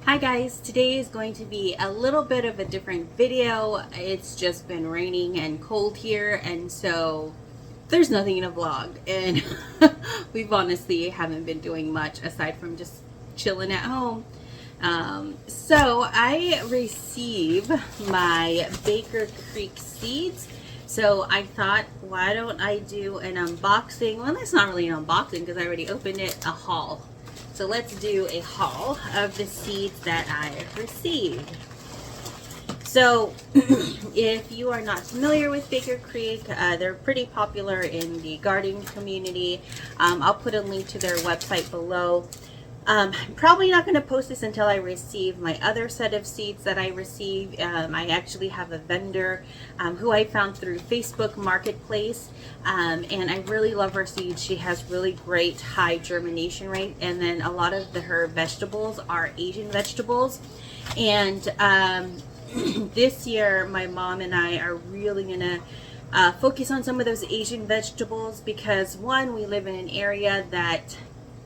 Hi guys, today is going to be a little bit of a different video. It's just been raining and cold here, and so there's nothing in a vlog, and we've honestly haven't been doing much aside from just chilling at home. So I receive my Baker Creek seeds. So I thought, why don't I do an unboxing? Well, that's not really an unboxing because I already opened it, a haul. So let's do a haul of the seeds that I received. So if you are not familiar with Baker Creek, they're pretty popular in the gardening community. I'll put a link to their website below. I'm probably not going to post this until I receive my other set of seeds that I received. I actually have a vendor who I found through Facebook Marketplace, and I really love her seeds. She has really great high germination rate, and then a lot of her vegetables are Asian vegetables. And this year my mom and I are really going to focus on some of those Asian vegetables because, one, we live in an area that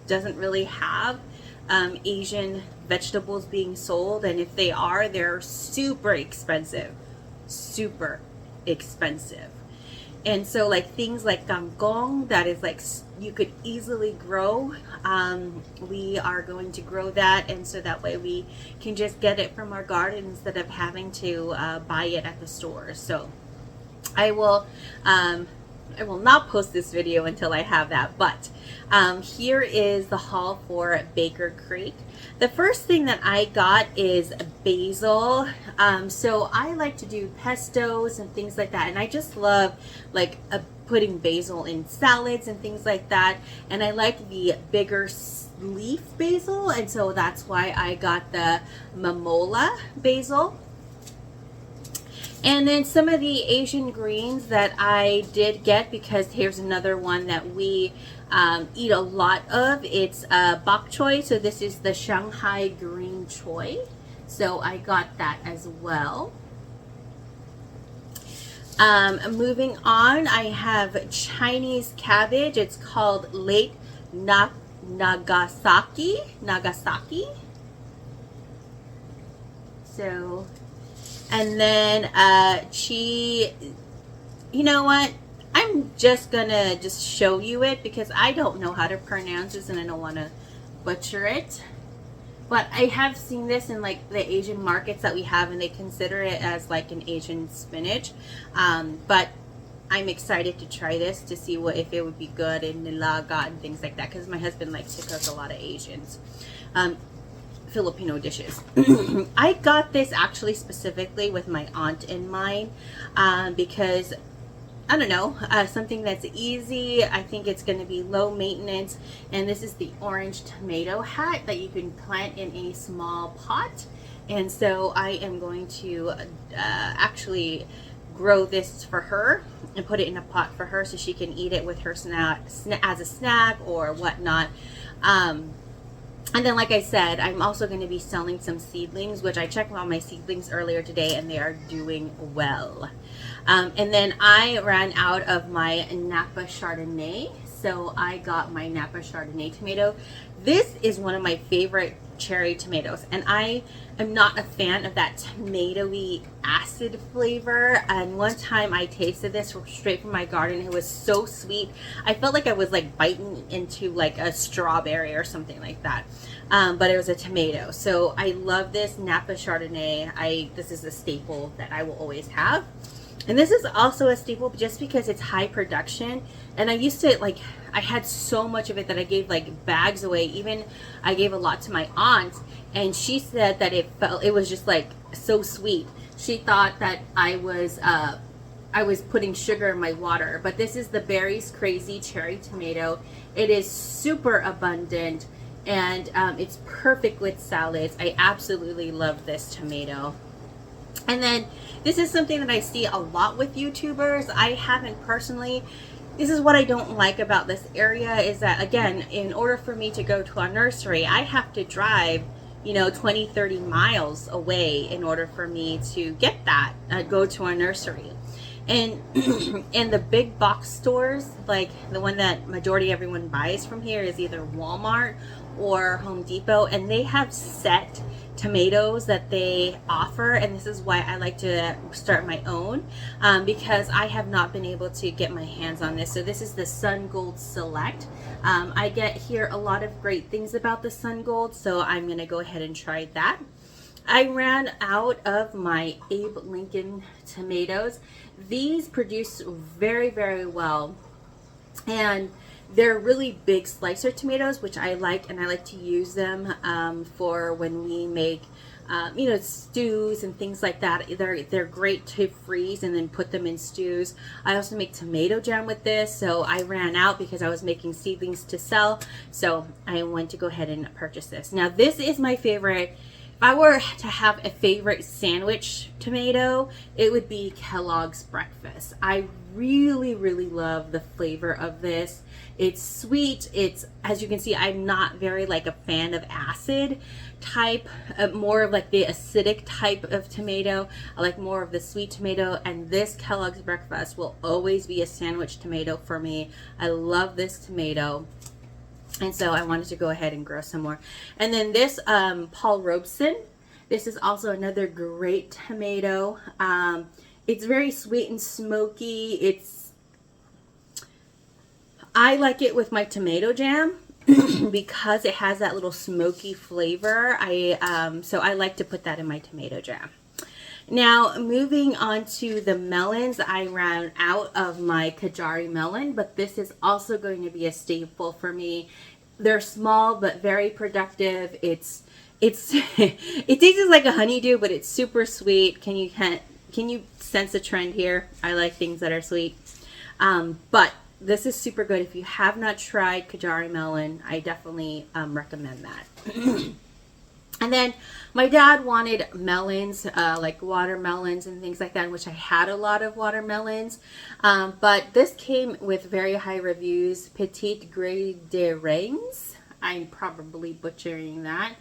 doesn't really have Asian vegetables being sold, and if they are, they're super expensive. And so like things like kangkong that is like you could easily grow, we are going to grow that, and so that way we can just get it from our garden instead of having to buy it at the store. So I will not post this video until I have that, but here is the haul for Baker Creek. The first thing that I got is basil. So I like to do pestos and things like that, and I just love like putting basil in salads and things like that, and I like the bigger leaf basil, and so that's why I got the Mamola basil. And then some of the Asian greens that I did get, because here's another one that we eat a lot of. It's bok choy. So this is the Shanghai green choy. So I got that as well. Moving on, I have Chinese cabbage. It's called Late Nagasaki. So... and then you know what? I'm just gonna show you it because I don't know how to pronounce this and I don't want to butcher it. But I have seen this in like the Asian markets that we have, and they consider it as like an Asian spinach. But I'm excited to try this to see if it would be good in nilaga and things like that, because my husband likes to cook a lot of Asians. Filipino dishes. I got this actually specifically with my aunt in mind, because I don't know, something that's easy. I think it's going to be low maintenance, and this is the orange tomato hat that you can plant in a small pot. And so I am going to actually grow this for her and put it in a pot for her so she can eat it with her as a snack or whatnot. And then, like I said, I'm also going to be selling some seedlings, which I checked on my seedlings earlier today, and they are doing well. And then I ran out of my Napa Chardonnay, so I got my Napa Chardonnay tomato. This is one of my favorite cherry tomatoes, and I am not a fan of that tomatoey acid flavor. And one time I tasted this straight from my garden. It was so sweet. I felt like I was like biting into like a strawberry or something like that. But it was a tomato. So I love this Napa Chardonnay. This is a staple that I will always have. And this is also a staple just because it's high production. And I used to I had so much of it that I gave like bags away. Even I gave a lot to my aunt, and she said that it was just like so sweet. She thought that I was putting sugar in my water. But this is the Berries Crazy Cherry Tomato. It is super abundant, and it's perfect with salads. I absolutely love this tomato. And then this is something that I see a lot with YouTubers. I haven't personally. This is what I don't like about this area, is that, again, in order for me to go to a nursery, I have to drive, 20-30 miles away in order for me to get that, go to a nursery. And in the big box stores, like the one that majority everyone buys from here is either Walmart or Home Depot, and they have set tomatoes that they offer. And this is why I like to start my own, because I have not been able to get my hands on this. So this is the Sun Gold Select. I get here a lot of great things about the Sun Gold, so I'm going to go ahead and try that. I ran out of my Abe Lincoln tomatoes. These produce very, very well, and they're really big slicer tomatoes, which I like, and I like to use them for when we make stews and things like that. They're great to freeze and then put them in stews. I also make tomato jam with this, so I ran out because I was making seedlings to sell, so I went to go ahead and purchase this. Now this is my favorite. If I were to have a favorite sandwich tomato, it would be Kellogg's Breakfast. I really, really love the flavor of this. It's sweet. It's, as you can see, I'm not very like a fan of acid type, more of like the acidic type of tomato. I like more of the sweet tomato, and this Kellogg's Breakfast will always be a sandwich tomato for me. I love this tomato. And so I wanted to go ahead and grow some more. And then this Paul Robeson, this is also another great tomato. It's very sweet and smoky. I like it with my tomato jam because it has that little smoky flavor. So I like to put that in my tomato jam. Now, moving on to the melons, I ran out of my Kajari melon, but this is also going to be a staple for me. They're small but very productive. It tastes like a honeydew, but it's super sweet. Can you sense a trend here? I like things that are sweet. But this is super good. If you have not tried Kajari melon, I definitely recommend that. And then my dad wanted melons, like watermelons and things like that, which I had a lot of watermelons. But this came with very high reviews. Petite Grey de Reins. I'm probably butchering that.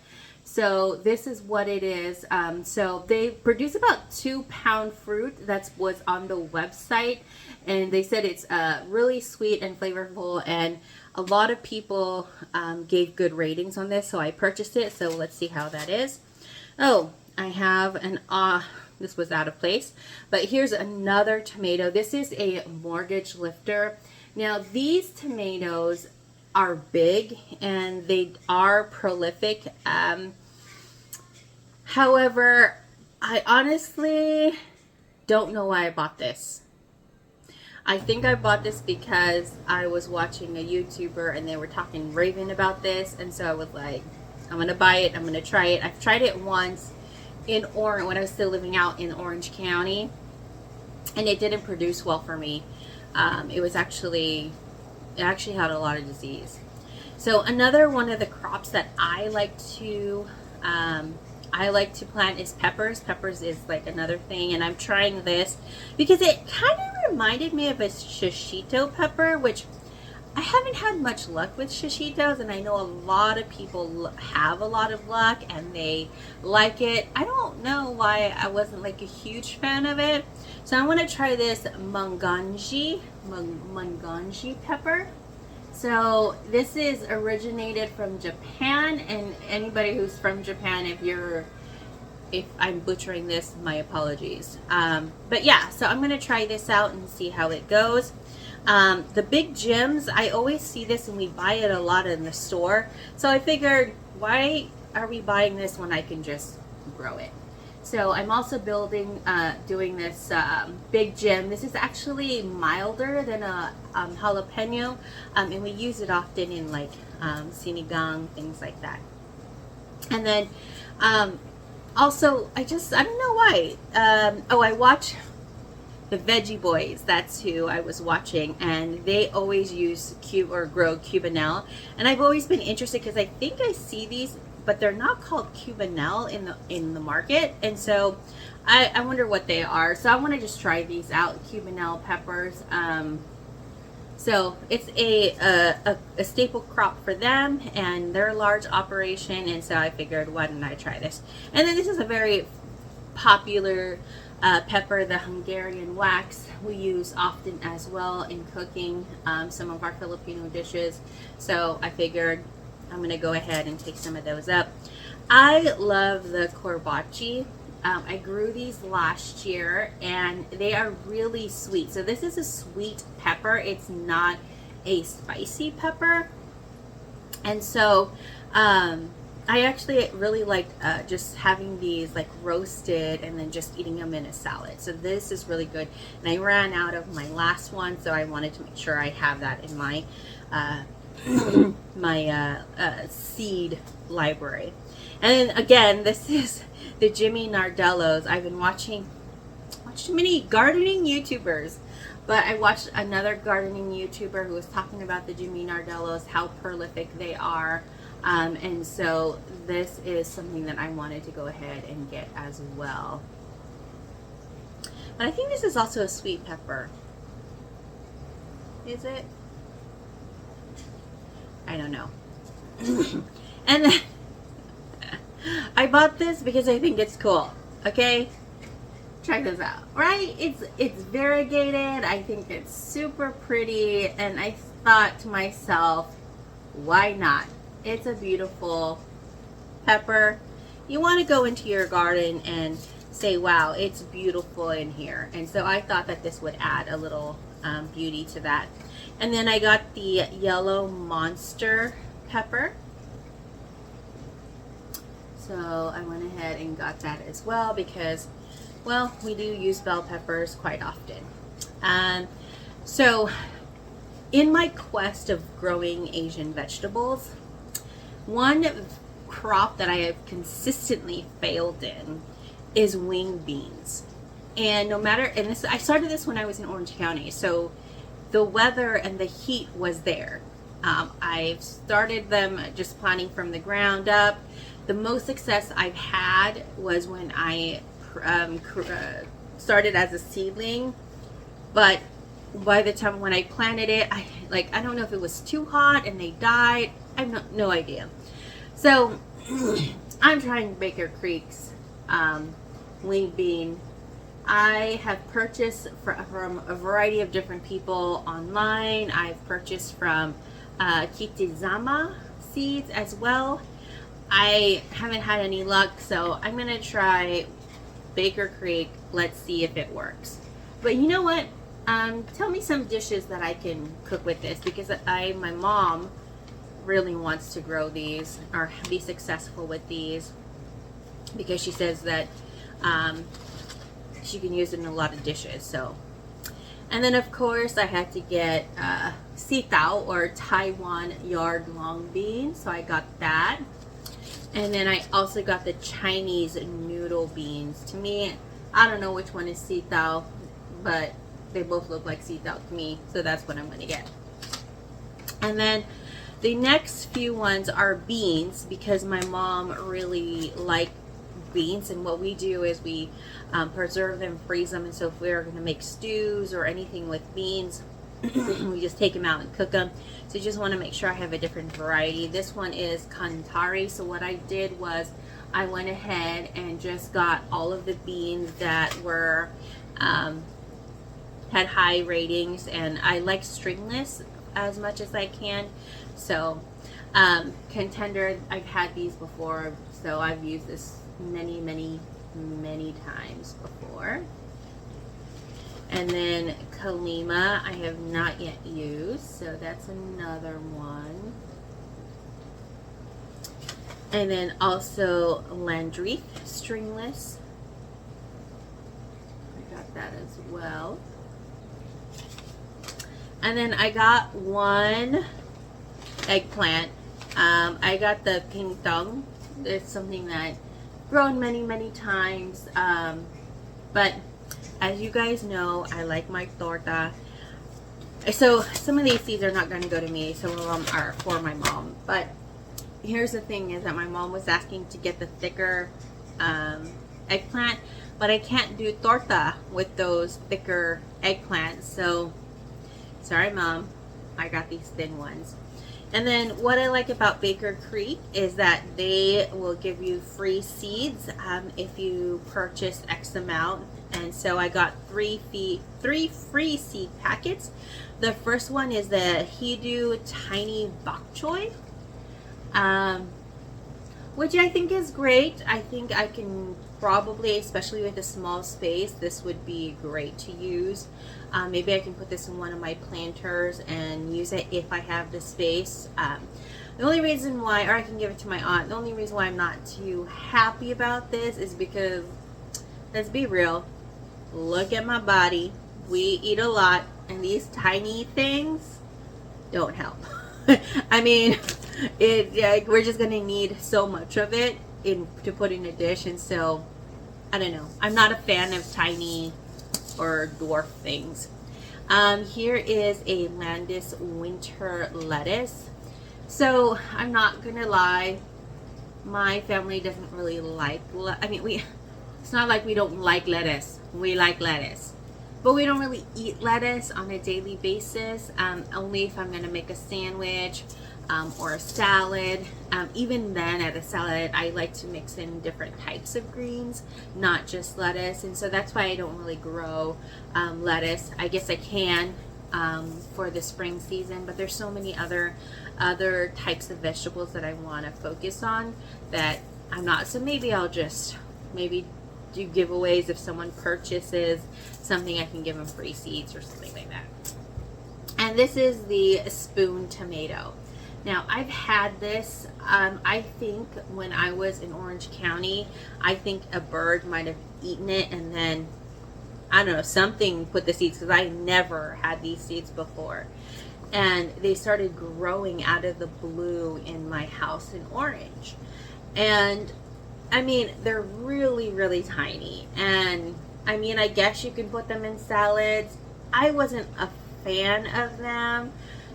So this is what it is. So they produce about 2-pound fruit. That's what's on the website. And they said it's really sweet and flavorful, and a lot of people gave good ratings on this, so I purchased it. So let's see how that is. Oh, I have an, this was out of place, but here's another tomato. This is a Mortgage Lifter. Now these tomatoes are big and they are prolific. However, I honestly don't know why I bought this. I think I bought this because I was watching a YouTuber and they were talking raving about this, and so I was like, I'm gonna buy it, I'm gonna try it. I've tried it once in Orange when I was still living out in Orange County, and it didn't produce well for me. It actually had a lot of disease. So another one of the crops that I like to plant is peppers. Peppers is like another thing, and I'm trying this because it kind of reminded me of a shishito pepper, which I haven't had much luck with shishitos, and I know a lot of people have a lot of luck and they like it. I don't know why I wasn't like a huge fan of it. So I want to try this Manganji pepper. So this is originated from Japan, and anybody who's from Japan, if I'm butchering this, my apologies. But yeah, so I'm gonna try this out and see how it goes. The Big Jims, I always see this and we buy it a lot in the store. So I figured, why are we buying this when I can just grow it? So I'm also doing this Big Jim. This is actually milder than a jalapeno, and we use it often in like sinigang, things like that. And then also, I don't know why. I watch the Veggie Boys. That's who I was watching, and they always grow Cubanelle. And I've always been interested because I think I see these, but they're not called Cubanelle in the market, and so I wonder what they are. So I want to just try these out, Cubanelle peppers. So it's a staple crop for them, and they're a large operation, and so I figured, why didn't I try this? And then this is a very popular pepper, the Hungarian wax, we use often as well in cooking some of our Filipino dishes. So I figured I'm going to go ahead and take some of those up. I love the corbachi. I grew these last year and they are really sweet. So this is a sweet pepper. It's not a spicy pepper. And so I actually really like just having these like roasted and then just eating them in a salad. So this is really good. And I ran out of my last one, so I wanted to make sure I have that in my seed library. And then again, this is the Jimmy Nardellos. I've been watching many gardening YouTubers, but I watched another gardening YouTuber who was talking about the Jimmy Nardellos, how prolific they are. And so this is something that I wanted to go ahead and get as well. But I think this is also a sweet pepper. Is it? I don't know. And then I bought this because I think it's cool. Okay? Check this out. Right? It's variegated. I think it's super pretty. And I thought to myself, why not? It's a beautiful pepper. You want to go into your garden and say, wow, it's beautiful in here. And so I thought that this would add a little beauty to that. And then I got the yellow monster pepper. So I went ahead and got that as well because, well, we do use bell peppers quite often. So in my quest of growing Asian vegetables, one crop that I have consistently failed in is wing beans. And no matter, and this, I started this when I was in Orange County, so the weather and the heat was there. I've started them just planting from the ground up. The most success I've had was when I started as a seedling, but by the time when I planted it, I don't know if it was too hot and they died. I have no idea. So I'm trying Baker Creek's wing bean. I have purchased from a variety of different people online. I've purchased from Kitizama seeds as well. I haven't had any luck, so I'm gonna try Baker Creek. Let's see if it works. But you know what? Tell me some dishes that I can cook with this, because my mom really wants to grow these or be successful with these, because she says that she can use it in a lot of dishes. So, and then of course I had to get sitao, or Taiwan yard long beans, so I got that. And then I also got the Chinese noodle beans. To me, I don't know which one is sitao, but they both look like sitao to me, so that's what I'm going to get. And then the next few ones are beans, because my mom really liked beans, and what we do is we preserve them, freeze them, and so if we're going to make stews or anything with beans, we just take them out and cook them. So you just want to make sure I have a different variety. This one is Kantari. So what I did was I went ahead and just got all of the beans that were had high ratings, and I like stringless as much as I can. So Contender, I've had these before, so I've used this many times before. And then Kalima I have not yet used, so that's another one. And then also Landry stringless, I got that as well. And then I got one eggplant. I got the ping tong. It's something that I've grown many times, but as you guys know, I like my torta. So some of these seeds are not going to go to me, some of them are for my mom. But here's the thing, is that my mom was asking to get the thicker eggplant, but I can't do torta with those thicker eggplants. So sorry, Mom, I got these thin ones. And then what I like about Baker Creek is that they will give you free seeds if you purchase X amount. And so I got three free seed packets. The first one is the Hidu Tiny Bok Choy, which I think is great. I think I can probably, especially with a small space, this would be great to use. Maybe I can put this in one of my planters and use it if I have the space. The only reason why, or I can give it to my aunt, the only reason why I'm not too happy about this is because, let's be real, look at my body. We eat a lot, and these tiny things don't help. I mean, we're just gonna need so much of it to put in a dish, and so I don't know. I'm not a fan of tiny or dwarf things. Here is a Landis winter lettuce. So I'm not gonna lie, my family doesn't really like. It's not like we don't like lettuce. We like lettuce, but we don't really eat lettuce on a daily basis. Only if I'm gonna make a sandwich or a salad. Even then, at a salad, I like to mix in different types of greens, not just lettuce. And so that's why I don't really grow lettuce. I guess I can for the spring season, but there's so many other types of vegetables that I want to focus on that I'm not. So maybe I'll just do giveaways. If someone purchases something, I can give them free seeds or something like that. And this is the spoon tomato. Now, I've had this, I think when I was in Orange County, I think a bird might have eaten it, and then, I don't know, something put the seeds, because I never had these seeds before. And they started growing out of the blue in my house in Orange. And, I mean, they're really, really tiny. And, I mean, I guess you can put them in salads. I wasn't a fan of them.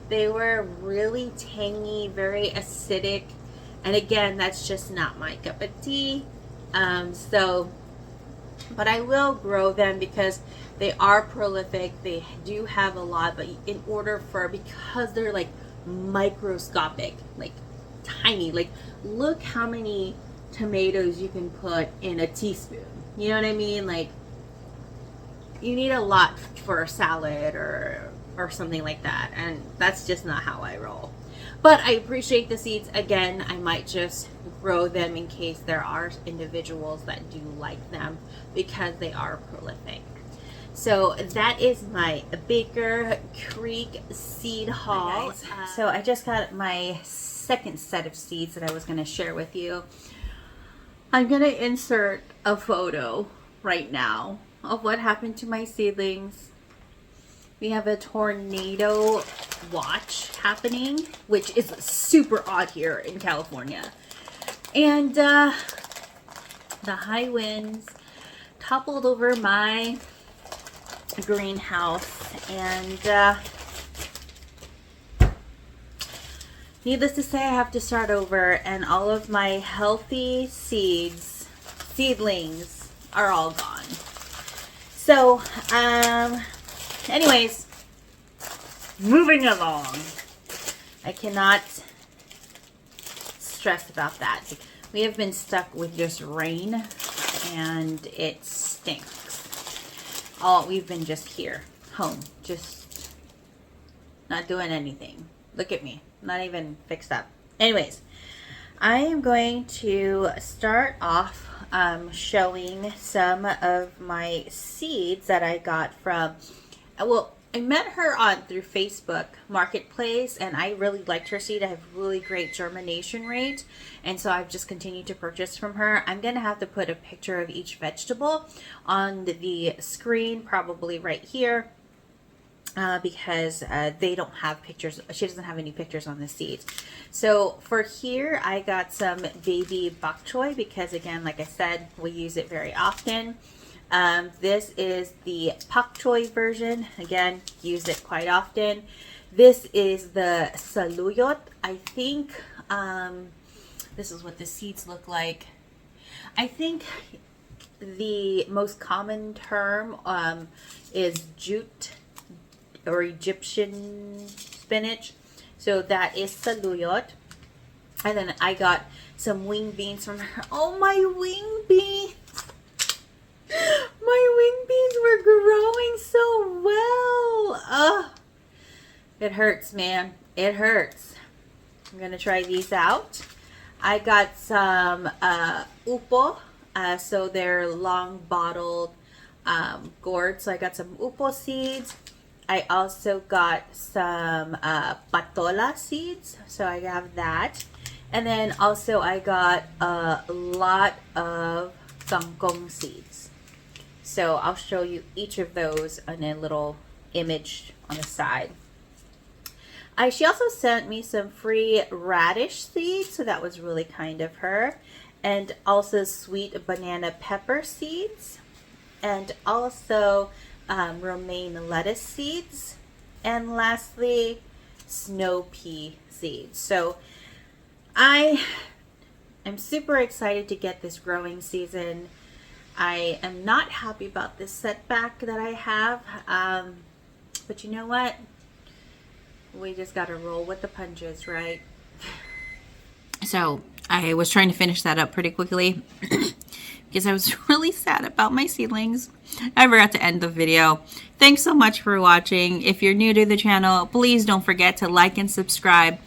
They were really tangy, very acidic, and again, that's just not my cup of tea. But I will grow them because they are prolific. They do have a lot, but because they're like microscopic, like tiny, like look how many tomatoes you can put in a teaspoon. You know what I mean? Like, you need a lot for a salad or something like that, and that's just not how I roll. But I appreciate the seeds. Again, I might just grow them in case there are individuals that do like them because they are prolific. So that is my Baker Creek seed haul. So I just got my second set of seeds that I was going to share with you. I'm going to insert a photo right now of what happened to my seedlings. We have a tornado watch happening, which is super odd here in California. And the high winds toppled over my greenhouse. And needless to say, I have to start over. And all of my healthy seedlings are all gone. So, anyways, moving along. I cannot stress about that. We have been stuck with just rain, and it stinks. We've been just here, home, just not doing anything. Look at me, not even fixed up. Anyways, I am going to start off showing some of my seeds that I got from, I met her through Facebook Marketplace, and I really liked her seed. I have really great germination rate, and so I've just continued to purchase from her. I'm going to have to put a picture of each vegetable on the screen, probably right here, because they don't have pictures. She doesn't have any pictures on the seeds. So for here, I got some baby bok choy because, again, like I said, we use it very often. This is the pak choy version. Again, use it quite often. This is the saluyot. I think this is what the seeds look like. I think the most common term is jute or Egyptian spinach. So that is saluyot. And then I got some wing beans from her. Oh, my wing beans! My wing beans were growing so well. Ugh. It hurts, man. It hurts. I'm going to try these out. I got some upo. So they're long bottled gourds. So I got some upo seeds. I also got some patola seeds. So I have that. And then also I got a lot of kangkong seeds. So I'll show you each of those in a little image on the side. She also sent me some free radish seeds, so that was really kind of her. And also sweet banana pepper seeds. And also romaine lettuce seeds. And lastly, snow pea seeds. So I am super excited to get this growing season. I am not happy about this setback that I have. But you know what? We just got to roll with the punches, right? So I was trying to finish that up pretty quickly because I was really sad about my seedlings. I forgot to end the video. Thanks so much for watching. If you're new to the channel, please don't forget to like and subscribe.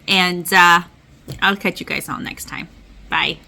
And I'll catch you guys all next time. Bye.